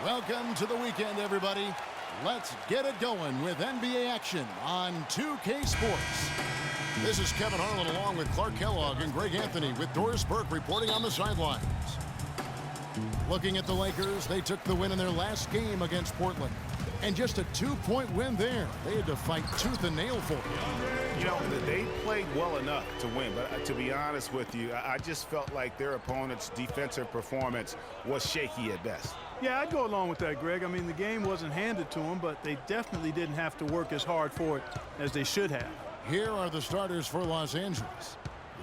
Welcome to the weekend, everybody. Let's get it going with NBA action on 2K Sports. This is Kevin Harlan along with Clark Kellogg and Greg Anthony with Doris Burke reporting on the sidelines. Looking at the Lakers, they took the win in their last game against Portland. And just a 2-point win there. They had to fight tooth and nail for it. You know, they played well enough to win, but to be honest with you, I just felt like their opponent's defensive performance was shaky at best. Yeah, I'd go along with that, Greg. I mean, the game wasn't handed to them, but they definitely didn't have to work as hard for it as they should have. Here are the starters for Los Angeles.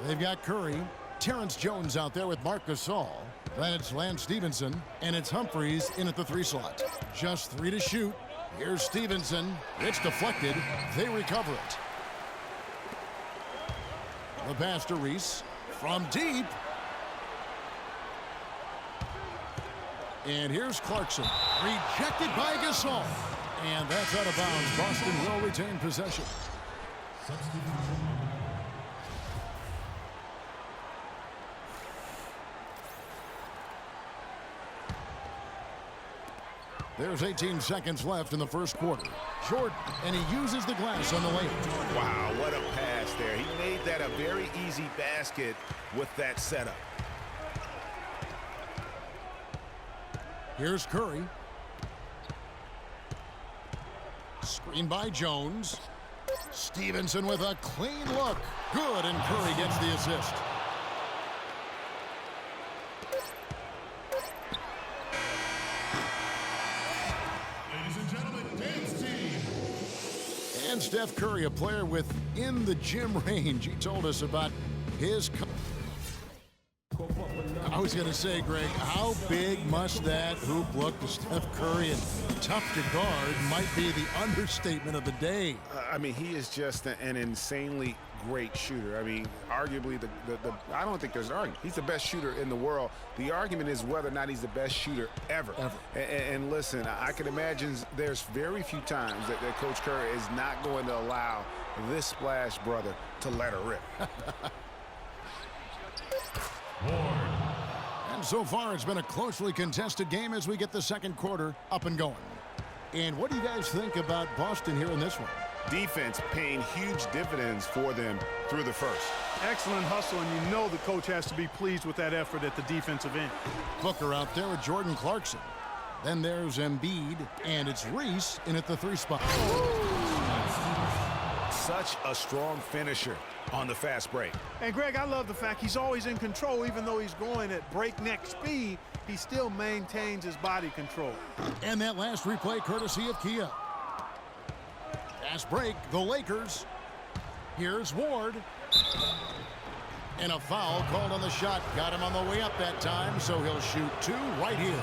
They've got Curry, Terrence Jones out there with Marc Gasol. Then it's Lance Stephenson, and it's Humphries in at the 3 slot. Just 3 to shoot. Here's Stephenson. It's deflected. They recover it. The pass to Reese from deep. And here's Clarkson. Rejected by Gasol. And that's out of bounds. Boston will retain possession. There's 18 seconds left in the first quarter. Jordan, and he uses the glass on the layup. Wow, what a pass there. He made that a very easy basket with that setup. Here's Curry. Screen by Jones. Stephenson with a clean look. Good, and Curry gets the assist. And Steph Curry, a player within the gym range. He told us about his... I was going to say, Greg, how big must that hoop look to Steph Curry? And tough to guard might be the understatement of the day. I mean, he is just an insanely great shooter. I mean, arguably, I don't think there's an argument. He's the best shooter in the world. The argument is whether or not he's the best shooter ever. And listen, I can imagine there's very few times that Coach Curry is not going to allow this splash brother to let her rip. And so far, it's been a closely contested game as we get the second quarter up and going. And what do you guys think about Boston here in this one? Defense paying huge dividends for them through the first. Excellent hustle, and you know the coach has to be pleased with that effort at the defensive end. Booker out there with Jordan Clarkson. Then there's Embiid, and it's Reese in at the 3 spot. Such a strong finisher on the fast break. And, Greg, I love the fact he's always in control. Even though he's going at breakneck speed, he still maintains his body control. And that last replay courtesy of Kia. Fast break, the Lakers. Here's Ward. And a foul called on the shot. Got him on the way up that time, so he'll shoot 2 right here.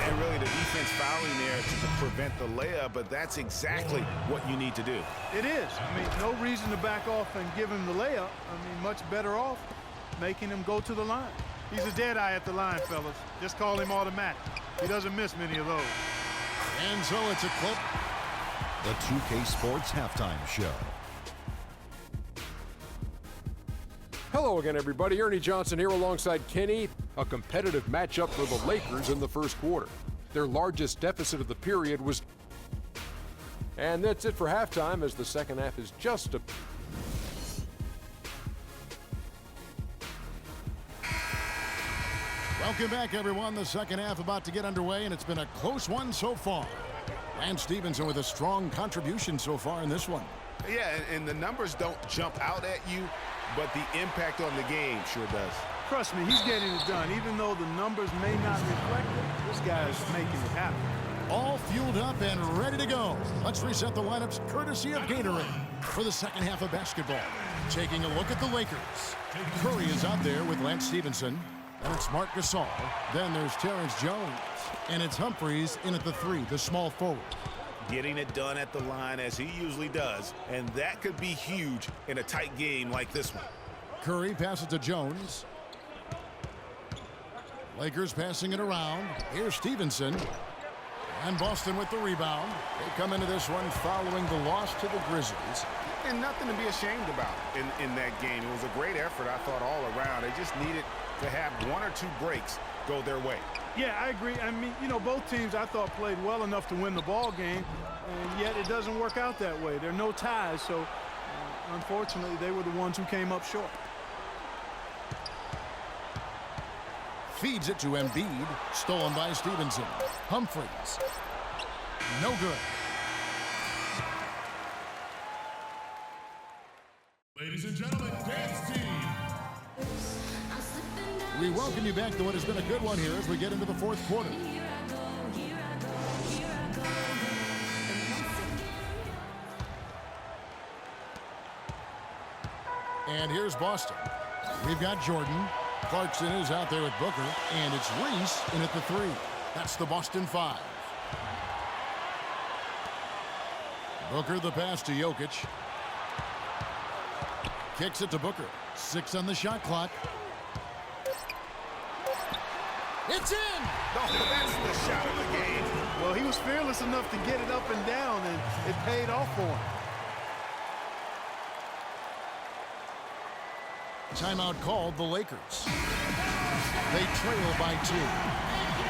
And really the defense fouling there to prevent the layup, but that's exactly what you need to do. It is. I mean, no reason to back off and give him the layup. I mean, much better off making him go to the line. He's a dead eye at the line, fellas. Just call him automatic. He doesn't miss many of those. And so it's a clip. The 2K Sports Halftime Show. Hello again, everybody. Ernie Johnson here alongside Kenny. A competitive matchup for the Lakers in the first quarter. Their largest deficit of the period was... And that's it for halftime, as the second half is just a... Welcome back, everyone. The second half about to get underway, and it's been a close one so far. Lance Stephenson with a strong contribution so far in this one. Yeah, and the numbers don't jump out at you, but the impact on the game sure does. Trust me, he's getting it done. Even though the numbers may not reflect it, this guy's making it happen. All fueled up and ready to go. Let's reset the lineups courtesy of Gatorade for the second half of basketball. Taking a look at the Lakers. Curry is out there with Lance Stephenson. And it's Marc Gasol. Then there's Terrence Jones. And it's Humphries in at the 3, the small forward. Getting it done at the line as he usually does. And that could be huge in a tight game like this one. Curry passes to Jones. Lakers passing it around. Here's Stephenson. And Boston with the rebound. They come into this one following the loss to the Grizzlies. And nothing to be ashamed about in that game. It was a great effort, I thought, all around. They just needed to have 1 or 2 breaks go their way. Yeah, I agree. I mean, you know, both teams I thought played well enough to win the ball game, and yet it doesn't work out that way. There are no ties, so unfortunately they were the ones who came up short. Feeds it to Embiid. Stolen by Stevenson. Humphries. No good. Ladies and gentlemen, dance team. We welcome you back to what has been a good one here as we get into the fourth quarter. And here's Boston. We've got Jordan. Clarkson is out there with Booker, and it's Reese in at the 3. That's the Boston 5. Booker the pass to Jokic. Kicks it to Booker. 6 on the shot clock. It's in! Oh, that's the shot of the game. Well, he was fearless enough to get it up and down, and it paid off for him. Timeout called the Lakers. They trail by 2.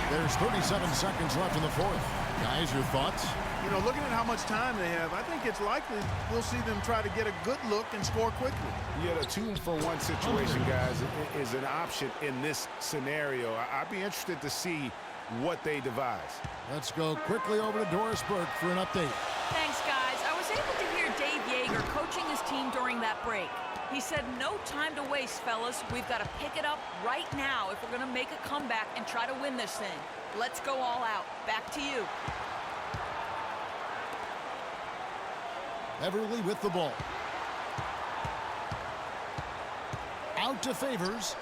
There's 37 seconds left in the fourth. Guys, your thoughts? You know, looking at how much time they have, I think it's likely we'll see them try to get a good look and score quickly. Yeah, the 2-for-1 situation, guys, is an option in this scenario. I'd be interested to see what they devise. Let's go quickly over to Doris Burke for an update. Thanks, guys. I was able to hear Dave Yeager coaching his team during that break. He said, no time to waste, fellas. We've got to pick it up right now if we're going to make a comeback and try to win this thing. Let's go all out. Back to you. Everly with the ball. Out to Favors.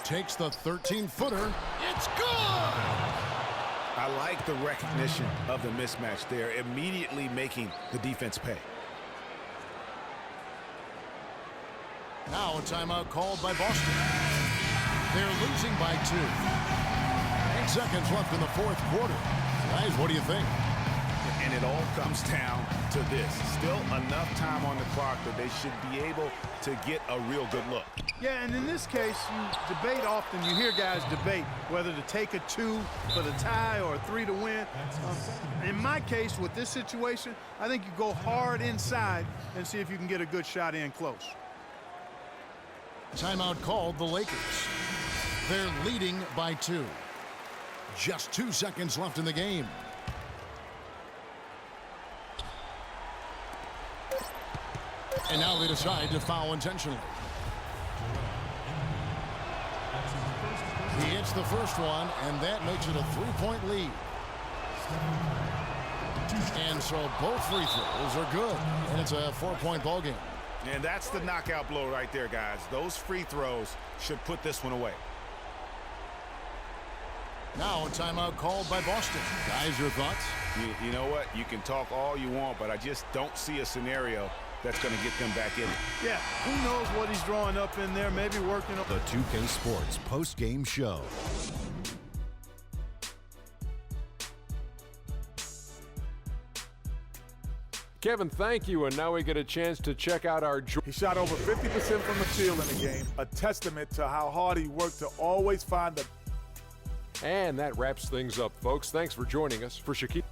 Takes the 13-footer. It's good! I like the recognition of the mismatch there, immediately making the defense pay. Now a timeout called by Boston. They're losing by 2. 8 seconds left in the fourth quarter. Guys, what do you think? And it all comes down to this. Still enough time on the clock that they should be able to get a real good look. Yeah, and in this case, you debate often. You hear guys debate whether to take a 2 for the tie or a 3 to win. In my case, with this situation, I think you go hard inside and see if you can get a good shot in close. Timeout called the Lakers. They're leading by 2. Just 2 seconds left in the game. And now they decide to foul intentionally. He hits the first one, and that makes it a 3-point lead. And so both free throws are good, and it's a 4-point ball game. And that's the knockout blow right there, guys. Those free throws should put this one away. Now a timeout called by Boston. Guys, your thoughts? You know what? You can talk all you want, but I just don't see a scenario that's going to get them back in it. Yeah, who knows what he's drawing up in there, maybe working up. The 2K Sports post-game show. Kevin, thank you, and now we get a chance to check out our... He shot over 50% from the field in the game, a testament to how hard he worked to always find the... And that wraps things up, folks. Thanks for joining us. For Shaquille...